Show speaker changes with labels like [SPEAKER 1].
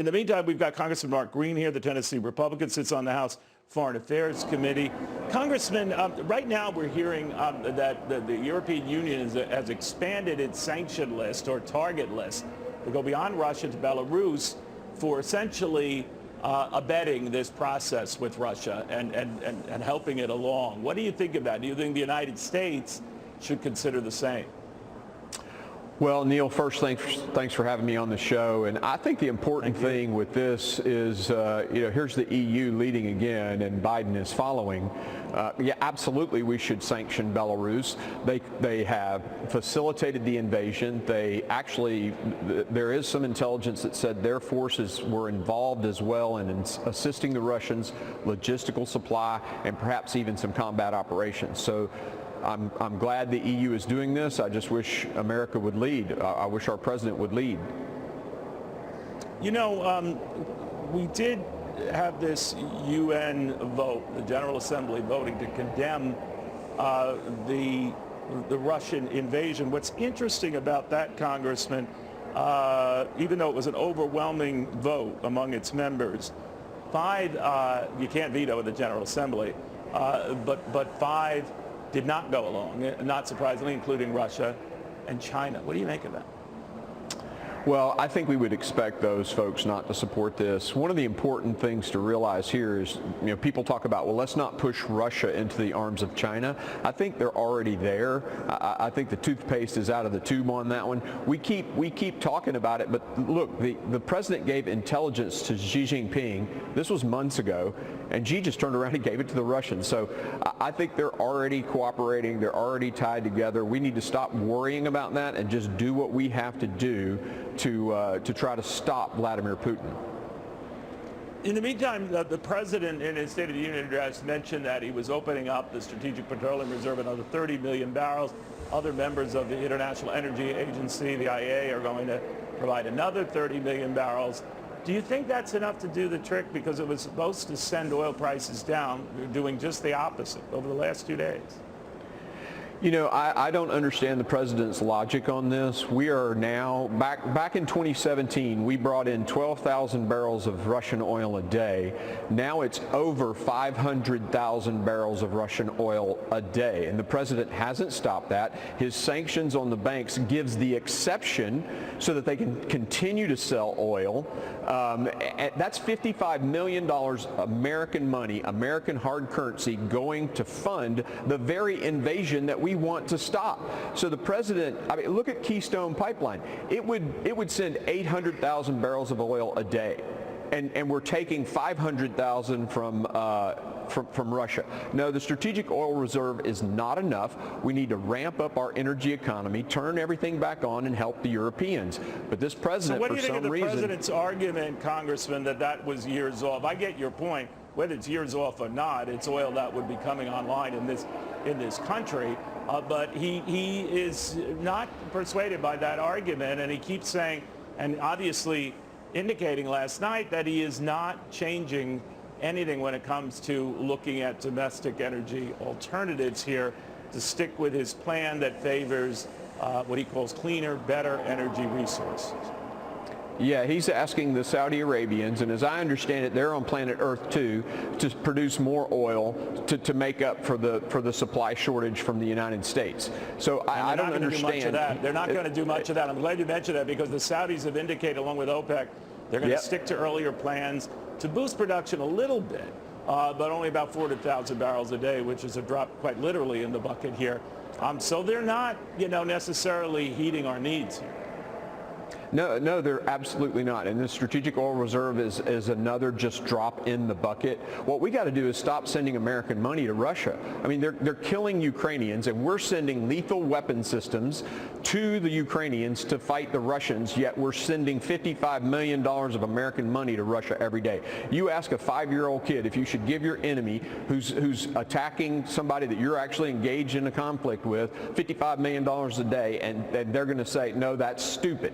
[SPEAKER 1] In the meantime, we've got Congressman Mark Green here, the Tennessee Republican, sits on the House Foreign Affairs Committee. Congressman, right now we're hearing that the European Union has expanded its sanction list or target list to go beyond Russia to Belarus for essentially abetting this process with Russia and helping it along. What do you think of that? Do you think the United States should consider the same?
[SPEAKER 2] Well, Neil, first, thanks for having me on the show. And I think the important thing with this is, here's the EU leading again, and Biden is following. Yeah, absolutely, we should sanction Belarus. They have facilitated the invasion. They actually, there is some intelligence that said their forces were involved as well in assisting the Russians, logistical supply, and perhaps even some combat operations. So I'm glad the EU is doing this. I just wish America would lead. I wish our president would lead.
[SPEAKER 1] You know, we did have this UN vote, the General Assembly voting to condemn the Russian invasion. What's interesting about that, Congressman, even though it was an overwhelming vote among its members, you can't veto at the General Assembly, but 5 did not go along, not surprisingly, including Russia and China. What do you make of that?
[SPEAKER 2] Well, I think we would expect those folks not to support this. One of the important things to realize here is, people talk about, well, let's not push Russia into the arms of China. I think they're already there. I think the toothpaste is out of the tube on that one. We keep talking about it, but look, the president gave intelligence to Xi Jinping. This was months ago, and Xi just turned around and gave it to the Russians. So I think they're already cooperating. They're already tied together. We need to stop worrying about that and just do what we have to do to try to stop Vladimir Putin.
[SPEAKER 1] In the meantime, the president in his State of the Union address mentioned that he was opening up the Strategic Petroleum Reserve another 30 million barrels. Other members of the International Energy Agency, the IEA, are going to provide another 30 million barrels. Do you think that's enough to do the trick? Because it was supposed to send oil prices down. We're doing just the opposite over the last 2 days.
[SPEAKER 2] I don't understand the president's logic on this. We are now, back in 2017, we brought in 12,000 barrels of Russian oil a day. Now it's over 500,000 barrels of Russian oil a day. And the president hasn't stopped that. His sanctions on the banks gives the exception so that they can continue to sell oil. That's $55 million American money, American hard currency, going to fund the very invasion that we want to stop. So the president, look at Keystone Pipeline. It would send 800,000 barrels of oil a day, and we're taking 500,000 from Russia. No, the Strategic Oil Reserve is not enough. We need to ramp up our energy economy, turn everything back on, and help the Europeans. But this president,
[SPEAKER 1] for some reason... So what do you think of the president's argument, Congressman, that was years off? I get your point. Whether it's years off or not, it's oil that would be coming online in this country. But he is not persuaded by that argument, and he keeps saying, and obviously indicating last night, that he is not changing anything when it comes to looking at domestic energy alternatives here, to stick with his plan that favors what he calls cleaner, better energy resources.
[SPEAKER 2] Yeah, he's asking the Saudi Arabians, and as I understand it, they're on planet Earth too, to produce more oil to make up for the supply shortage from the United States. So I don't understand.
[SPEAKER 1] They're not going to do much of that. I'm glad you mentioned that, because the Saudis have indicated, along with OPEC, they're going to stick to earlier plans to boost production a little bit, but only about 400,000 barrels a day, which is a drop quite literally in the bucket here. So they're not, necessarily heeding our needs here.
[SPEAKER 2] No, they're absolutely not. And the Strategic Oil Reserve is another just drop in the bucket. What we got to do is stop sending American money to Russia. They're killing Ukrainians, and we're sending lethal weapon systems to the Ukrainians to fight the Russians, yet we're sending $55 million of American money to Russia every day. You ask a 5-year-old kid if you should give your enemy who's attacking somebody that you're actually engaged in a conflict with $55 million a day, and they're going to say, no, that's stupid.